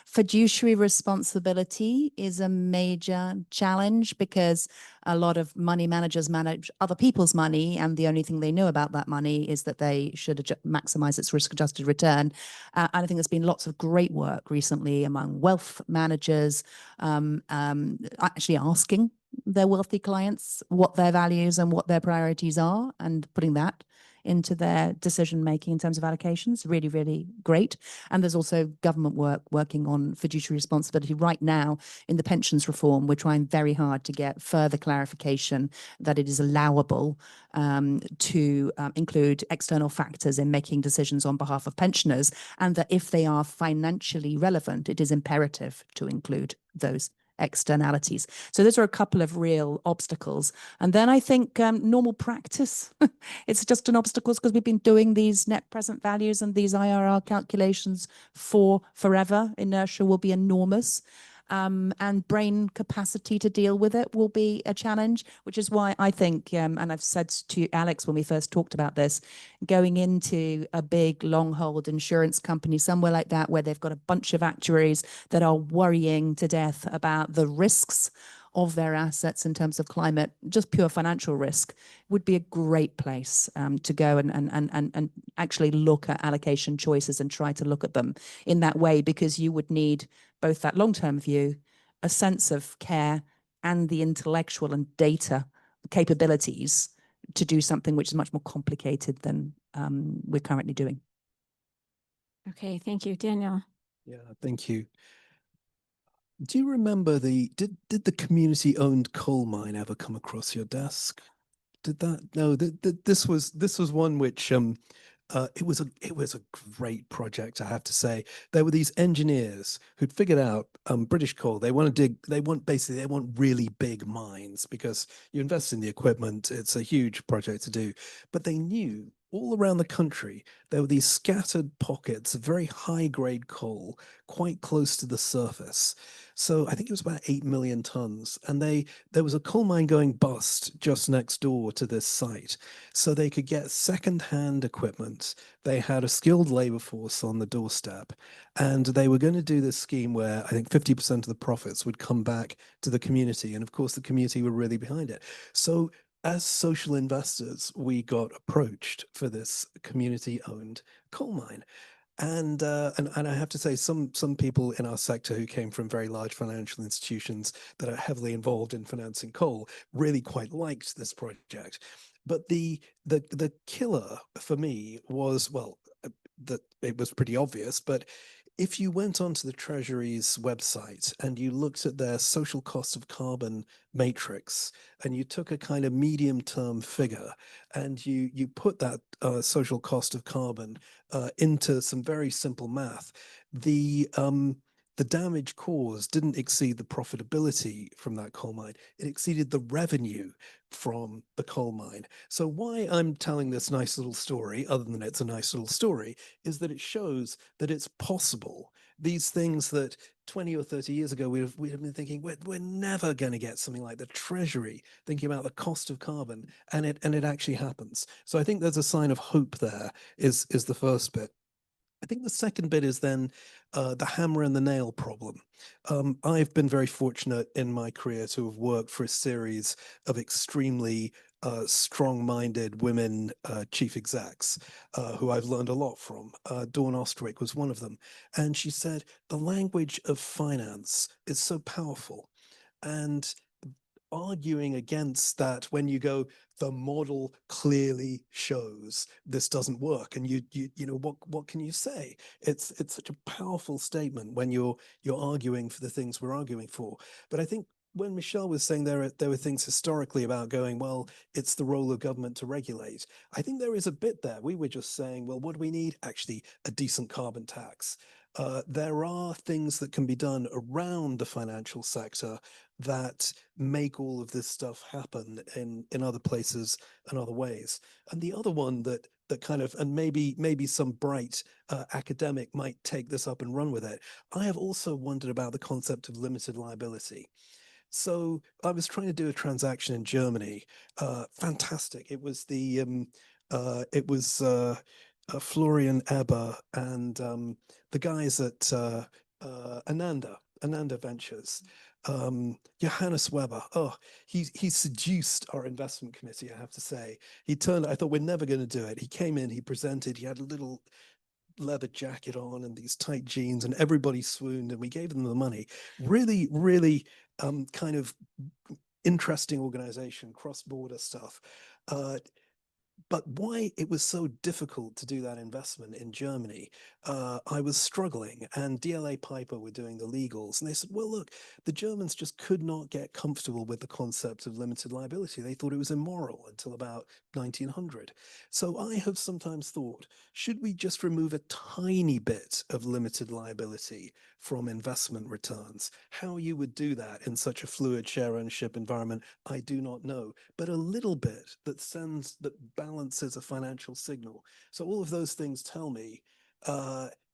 Fiduciary responsibility is a major challenge because a lot of money managers manage other people's money, and the only thing they know about that money is that they should maximize its risk-adjusted return. And I think there's been lots of great work recently among wealth managers actually asking their wealthy clients what their values and what their priorities are, and putting that into their decision making in terms of allocations. Really, really great. And there's also government work working on fiduciary responsibility right now in the pensions reform. We're trying very hard to get further clarification that it is allowable to include external factors in making decisions on behalf of pensioners, and that if they are financially relevant, it is imperative to include those externalities. So those are a couple of real obstacles. And then I think normal practice, it's just an obstacle because we've been doing these net present values and these IRR calculations for forever. Inertia will be enormous. And brain capacity to deal with it will be a challenge, which is why I think, and I've said to Alex when we first talked about this, going into a big long hold insurance company, somewhere like that, where they've got a bunch of actuaries that are worrying to death about the risks of their assets in terms of climate, just pure financial risk, would be a great place to go and actually look at allocation choices and try to look at them in that way, because you would need both that long-term view, a sense of care, and the intellectual and data capabilities to do something which is much more complicated than we're currently doing. Okay, thank you, Daniel. Yeah, thank you. Do you remember did the community-owned coal mine ever come across your desk? Did that? No, this was one which it was a great project, I have to say. There were these engineers who'd figured out British coal. They want really big mines because you invest in the equipment. It's a huge project to do, but they knew all around the country there were these scattered pockets of very high grade coal quite close to the surface. So I think it was about 8 million tons, and there was a coal mine going bust just next door to this site. So they could get second-hand equipment. They had a skilled labor force on the doorstep, and they were going to do this scheme where I think 50% of the profits would come back to the community. And of course, the community were really behind it. So as social investors, we got approached for this community-owned coal mine. And I have to say, some people in our sector who came from very large financial institutions that are heavily involved in financing coal really quite liked this project. But the killer for me was, well, that it was pretty obvious, but if you went onto the Treasury's website and you looked at their social cost of carbon matrix, and you took a kind of medium-term figure and you put that social cost of carbon into some very simple math, the damage caused didn't exceed the profitability from that coal mine. It exceeded the revenue from the coal mine. So why I'm telling this nice little story, other than it's a nice little story, is that it shows that it's possible. These things that 20 or 30 years ago, we've been thinking, we're never going to get something like the Treasury thinking about the cost of carbon, and it actually happens. So I think there's a sign of hope there, is the first bit. I think the second bit is then the hammer and the nail problem. I've been very fortunate in my career to have worked for a series of extremely strong-minded women chief execs who I've learned a lot from. Dawn Ostwick was one of them. And she said, the language of finance is so powerful. And arguing against that when you go, the model clearly shows this doesn't work, and you know what can you say? It's such a powerful statement when you're arguing for the things we're arguing for. But I think when Michele was saying there were things historically about going, well, it's the role of government to regulate, I think there is a bit there. We were just saying, well, what do we need? Actually, a decent carbon tax. There are things that can be done around the financial sector that make all of this stuff happen in other places and other ways. And the other one that kind of, and maybe some bright academic might take this up and run with it, I have also wondered about the concept of limited liability. So I was trying to do a transaction in Germany. Fantastic. It was Florian Eber and the guys at Ananda Ventures. Johannes Weber. Oh, he seduced our investment committee, I have to say. I thought we're never going to do it. He came in, he presented, he had a little leather jacket on and these tight jeans, and everybody swooned, and we gave them the money. Really, really kind of interesting organization, cross-border stuff. But why it was so difficult to do that investment in Germany, I was struggling, and DLA Piper were doing the legals, and they said, well, look, the Germans just could not get comfortable with the concept of limited liability. They thought it was immoral until about 1900. So I have sometimes thought, should we just remove a tiny bit of limited liability from investment returns? How you would do that in such a fluid share ownership environment, I do not know, but a little bit that balances a financial signal. So all of those things tell me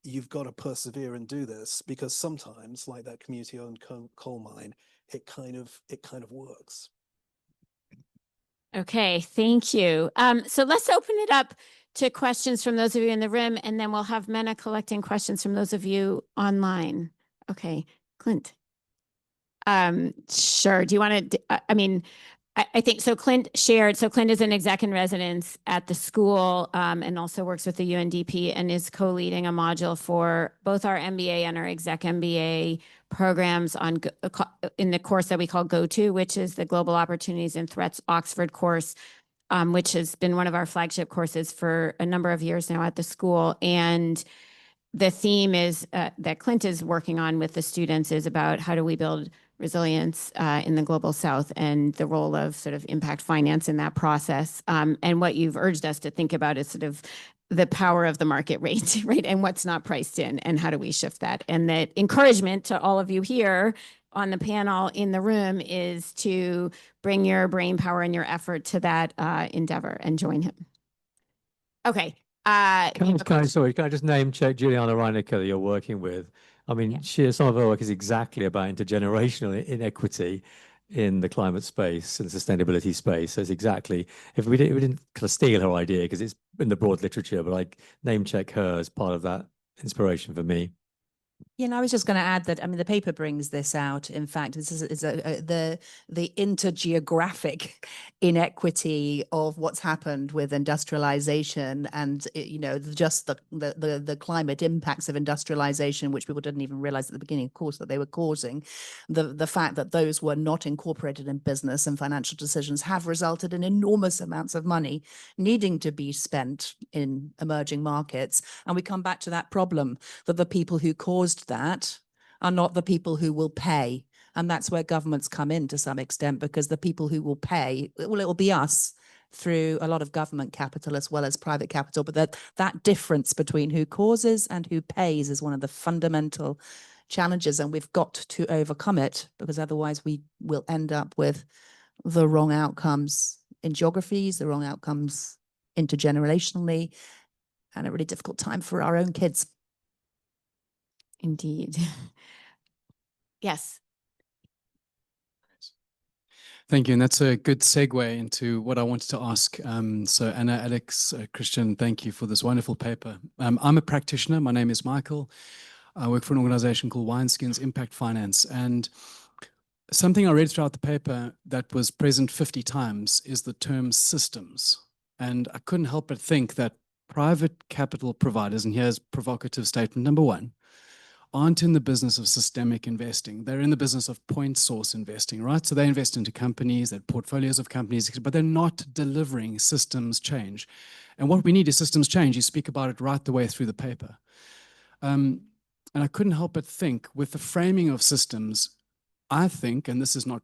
you've got to persevere and do this, because sometimes, like that community-owned coal mine, it kind of works. Okay, thank you. So let's open it up to questions from those of you in the room, and then we'll have Mena collecting questions from those of you online. Okay, Clint. Sure. Do you want to, I think so. Clint shared. So Clint is an exec in residence at the school, and also works with the UNDP, and is co-leading a module for both our MBA and our exec MBA programs in the course that we call Go-To, which is the Global Opportunities and Threats Oxford course, which has been one of our flagship courses for a number of years now at the school. And the theme is that Clint is working on with the students is about how do we build resilience in the global south, and the role of sort of impact finance in that process. And what you've urged us to think about is sort of the power of the market rate, right? And what's not priced in, and how do we shift that? And that encouragement to all of you here on the panel in the room is to bring your brain power and your effort to that endeavor and join him. Okay. Can I just name check Juliana Reinecker that you're working with? I mean, some of her work is exactly about intergenerational inequity in the climate space and sustainability space. So it's exactly, if we didn't kind of steal her idea because it's in the broad literature, but like name check her as part of that inspiration for me. Yeah, and I was just going to add that, I mean, the paper brings this out. In fact, this is the intergeographic inequity of what's happened with industrialization, and just the climate impacts of industrialization, which people didn't even realize at the beginning, of course, that they were causing. The fact that those were not incorporated in business and financial decisions have resulted in enormous amounts of money needing to be spent in emerging markets. And we come back to that problem that the people who caused that are not the people who will pay. And that's where governments come in to some extent, because the people who will pay, well, it will be us through a lot of government capital as well as private capital. But that difference between who causes and who pays is one of the fundamental challenges. And we've got to overcome it, because otherwise we will end up with the wrong outcomes in geographies, the wrong outcomes intergenerationally, and a really difficult time for our own kids. Indeed. Yes. Thank you. And that's a good segue into what I wanted to ask. So Anna, Alex, Christian, thank you for this wonderful paper. I'm a practitioner. My name is Michael. I work for an organization called Wineskin's Impact Finance. And something I read throughout the paper that was present 50 times is the term systems. And I couldn't help but think that private capital providers, and here's provocative statement number one, aren't in the business of systemic investing. They're in the business of point source investing, right? So they invest into companies, they're portfolios of companies, but they're not delivering systems change. And what we need is systems change. You speak about it right the way through the paper. And I couldn't help but think with the framing of systems, I think, and this is not,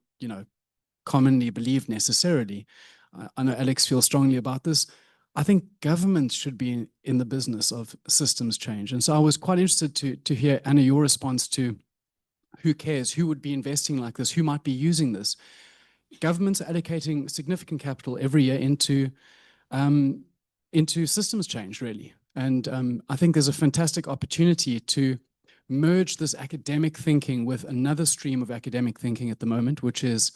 commonly believed necessarily, I know Alex feels strongly about this, I think governments should be in the business of systems change. And so I was quite interested to hear, Anna, your response to who cares, who would be investing like this, who might be using this. Governments are allocating significant capital every year into systems change, really. And I think there's a fantastic opportunity to merge this academic thinking with another stream of academic thinking at the moment, which is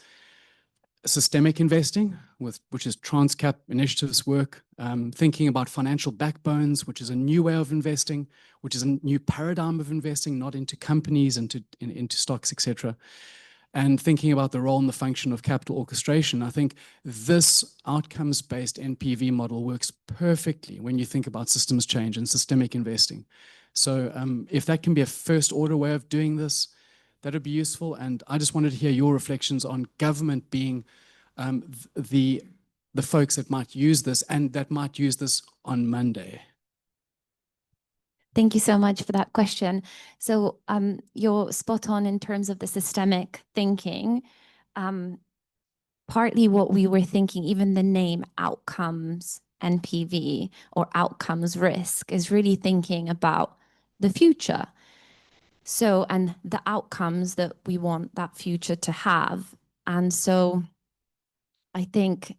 systemic investing, which is Transcap initiatives work, thinking about financial backbones, which is a new way of investing, which is a new paradigm of investing, not into companies, into stocks, etc. And thinking about the role and the function of capital orchestration. I think this outcomes-based NPV model works perfectly when you think about systems change and systemic investing. So if that can be a first-order way of doing this, that would be useful. And I just wanted to hear your reflections on government being the folks that might use this and that might use this on Monday. Thank you so much for that question. So you're spot on in terms of the systemic thinking. Partly what we were thinking, even the name outcomes NPV or outcomes risk is really thinking about the future. So, and the outcomes that we want that future to have. And so I think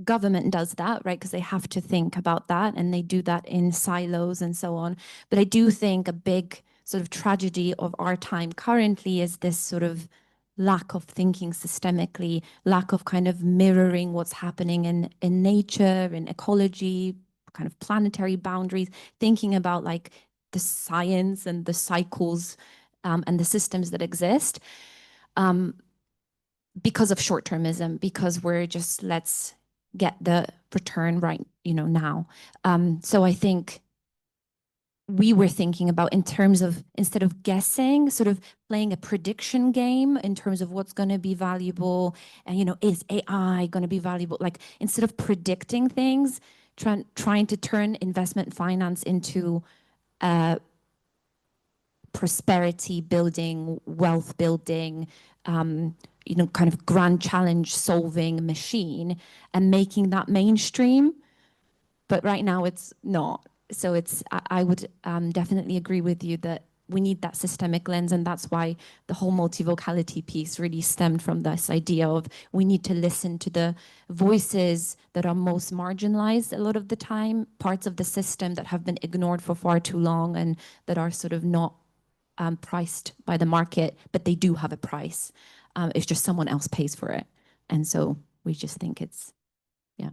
government does that, right? Because they have to think about that and they do that in silos and so on. But I do think a big sort of tragedy of our time currently is this sort of lack of thinking systemically, lack of kind of mirroring what's happening in nature, in ecology, kind of planetary boundaries, thinking about like the science and the cycles and the systems that exist because of short-termism, because we're just, let's get the return right, now. So I think we were thinking about in terms of, instead of guessing, sort of playing a prediction game in terms of what's going to be valuable and, is AI going to be valuable? Like instead of predicting things, trying to turn investment finance into prosperity building, wealth building, kind of grand challenge solving machine and making that mainstream. But right now it's not. So I would definitely agree with you that we need that systemic lens. And that's why the whole multivocality piece really stemmed from this idea of we need to listen to the voices that are most marginalized a lot of the time, parts of the system that have been ignored for far too long and that are sort of not priced by the market, but they do have a price. It's just someone else pays for it. And so we just think it's, yeah.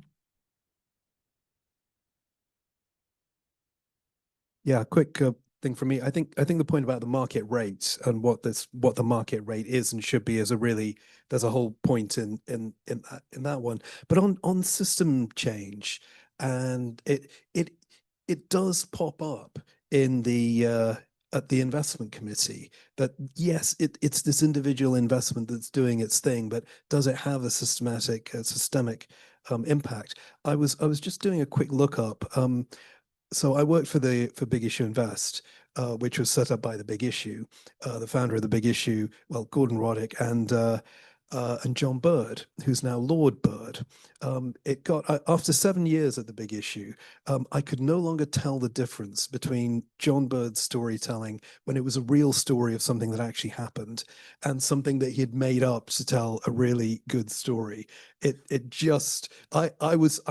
Yeah, quick thing from me. I think the point about the market rate and what the market rate is and should be is there's a whole point in that one. But on system change, and it does pop up in the at the investment committee that yes, it's this individual investment that's doing its thing, but does it have a systemic impact? I was just doing a quick lookup. So I worked for Big Issue Invest, which was set up by the Big Issue, the founder of the Big Issue, well, Gordon Roddick and John Bird, who's now Lord Bird. It got after 7 years at the Big Issue, I could no longer tell the difference between John Bird's storytelling when it was a real story of something that actually happened and something that he had made up to tell a really good story. I was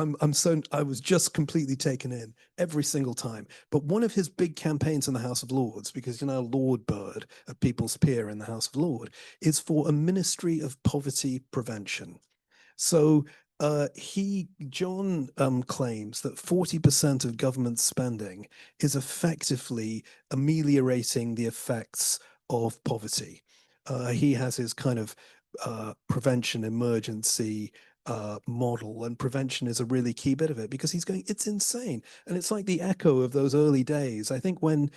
just completely taken in every single time. But one of his big campaigns in the House of Lords, because Lord Bird, a people's peer in the House of Lords, is for a Ministry of Poverty Prevention. So John claims that 40% of government spending is effectively ameliorating the effects of poverty. He has his kind of prevention emergency model, and prevention is a really key bit of it because he's going, it's insane. And it's like the echo of those early days. I think when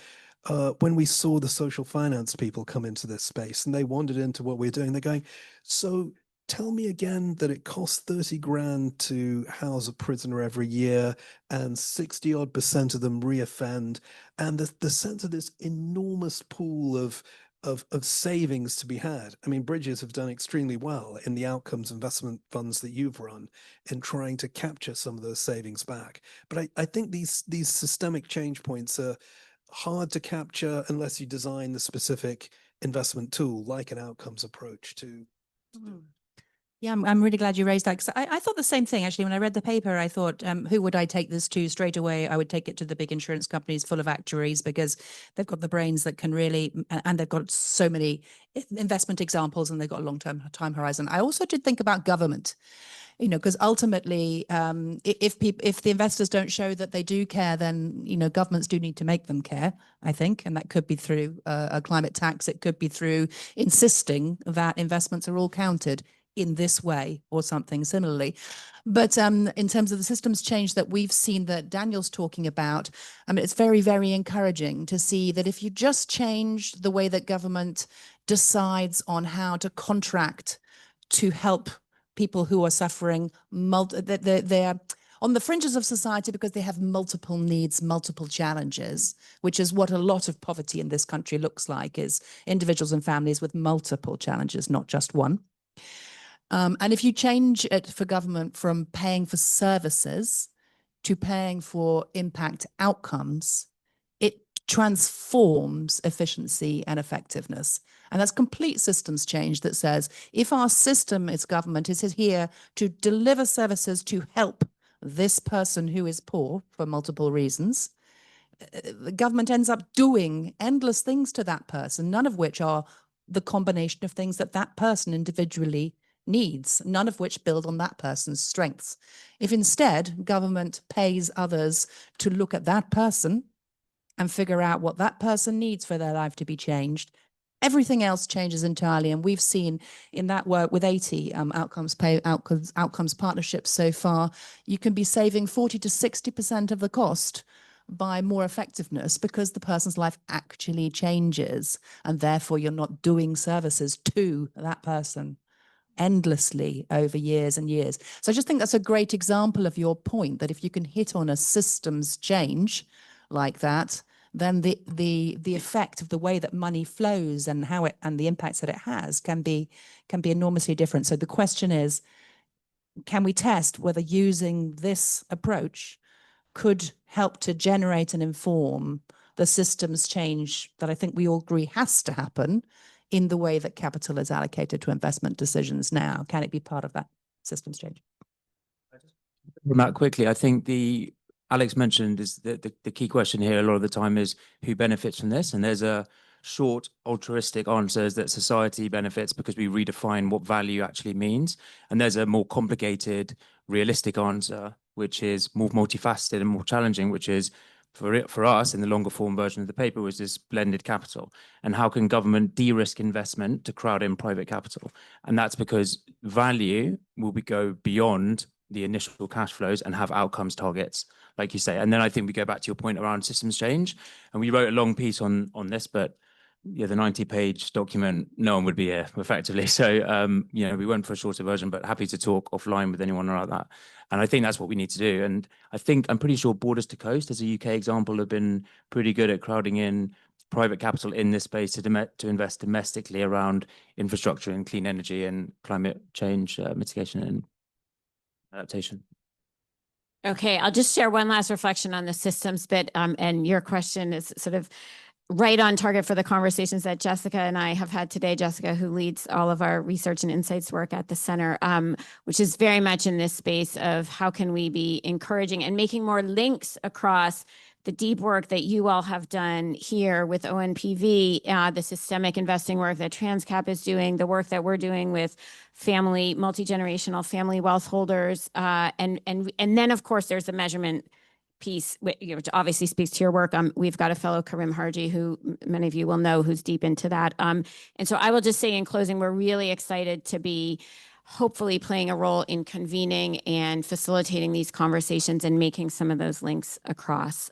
we saw the social finance people come into this space and they wandered into what we're doing, they're going, so tell me again that it costs 30 grand to house a prisoner every year and 60% of them reoffend, and the sense of this enormous pool of savings to be had. I mean, Bridges have done extremely well in the outcomes investment funds that you've run in trying to capture some of those savings back. But I think these systemic change points are hard to capture unless you design the specific investment tool like an outcomes approach to do. Yeah, I'm really glad you raised that, because I thought the same thing, actually. When I read the paper, I thought, who would I take this to? Straight away, I would take it to the big insurance companies full of actuaries, because they've got the brains that can really, and they've got so many investment examples and they've got a long-term time horizon. I also did think about government, because ultimately, if the investors don't show that they do care, then, governments do need to make them care, I think. And that could be through a climate tax. It could be through insisting that investments are all counted. in this way or something similarly. But in terms of the systems change that we've seen that Daniel's talking about, it's very, very encouraging to see that if you just change the way that government decides on how to contract to help people who are suffering, they're on the fringes of society because they have multiple needs, multiple challenges, which is what a lot of poverty in this country looks like, is individuals and families with multiple challenges, not just one. And if you change it for government from paying for services to paying for impact outcomes, it transforms efficiency and effectiveness. And that's complete systems change that says, if our system as government is here to deliver services to help this person who is poor for multiple reasons, the government ends up doing endless things to that person, none of which are the combination of things that that person individually needs, none of which build on that person's strengths. If instead government pays others to look at that person and figure out what that person needs for their life to be changed, everything else changes entirely. And we've seen in that work with 80 outcomes partnerships so far, you can be saving 40 to 60% of the cost by more effectiveness because the person's life actually changes, and therefore you're not doing services to that person endlessly over years and years. So I just think that's a great example of your point, that if you can hit on a systems change like that, then the effect of the way that money flows and how it and the impacts that it has can be enormously different. So the question is, can we test whether using this approach could help to generate and inform the systems change that I think we all agree has to happen in the way that capital is allocated to investment decisions now? Can it be part of that systems change? Matt, quickly, I think Alex mentioned is the key question here a lot of the time is who benefits from this? And there's a short altruistic answer is that society benefits because we redefine what value actually means. And there's a more complicated, realistic answer, which is more multifaceted and more challenging, which is for us in the longer form version of the paper was this blended capital. And how can government de-risk investment to crowd in private capital? And that's because value will go beyond the initial cash flows and have outcomes targets, like you say. And then I think we go back to your point around systems change. And we wrote a long piece on this, but yeah, the 90-page document, no one would be here effectively. So, we went for a shorter version, but happy to talk offline with anyone about that. And I think that's what we need to do. And I'm pretty sure Borders to Coast, as a UK example, have been pretty good at crowding in private capital in this space to invest domestically around infrastructure and clean energy and climate change mitigation and adaptation. Okay, I'll just share one last reflection on the systems bit. And your question is sort of right on target for the conversations that Jessica and I have had today. Jessica, who leads all of our research and insights work at the center, which is very much in this space of how can we be encouraging and making more links across the deep work that you all have done here with ONPV, the systemic investing work that TransCap is doing, the work that we're doing with multi-generational family wealth holders. And then, of course, there's the measurement piece, which obviously speaks to your work. We've got a fellow, Karim Harji, who many of you will know, who's deep into that. And so I will just say in closing, we're really excited to be hopefully playing a role in convening and facilitating these conversations and making some of those links across.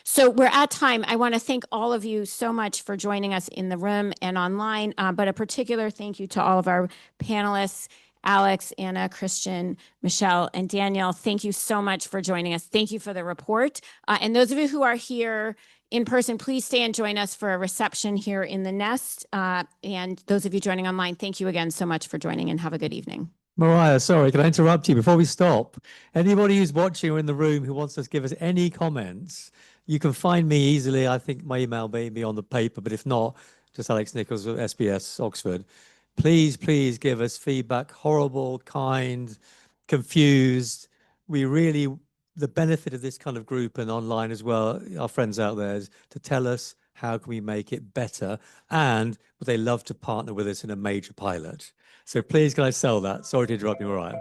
So we're at time. I want to thank all of you so much for joining us in the room and online, but a particular thank you to all of our panelists, Alex, Anna, Christian, Michele, and Daniel. Thank you so much for joining us. Thank you for the report. And those of you who are here in person, please stay and join us for a reception here in the Nest. And those of you joining online, thank you again so much for joining, and have a good evening. Mariah, sorry, can I interrupt you before we stop? Anybody who's watching or in the room who wants to give us any comments, you can find me easily. I think my email may be on the paper, but if not, just Alex Nicholls of SBS Oxford. Please give us feedback, horrible, kind, confused. The benefit of this kind of group and online as well, our friends out there, is to tell us how can we make it better, and would they love to partner with us in a major pilot. So please, can I sell that? Sorry to interrupt you, Mariah.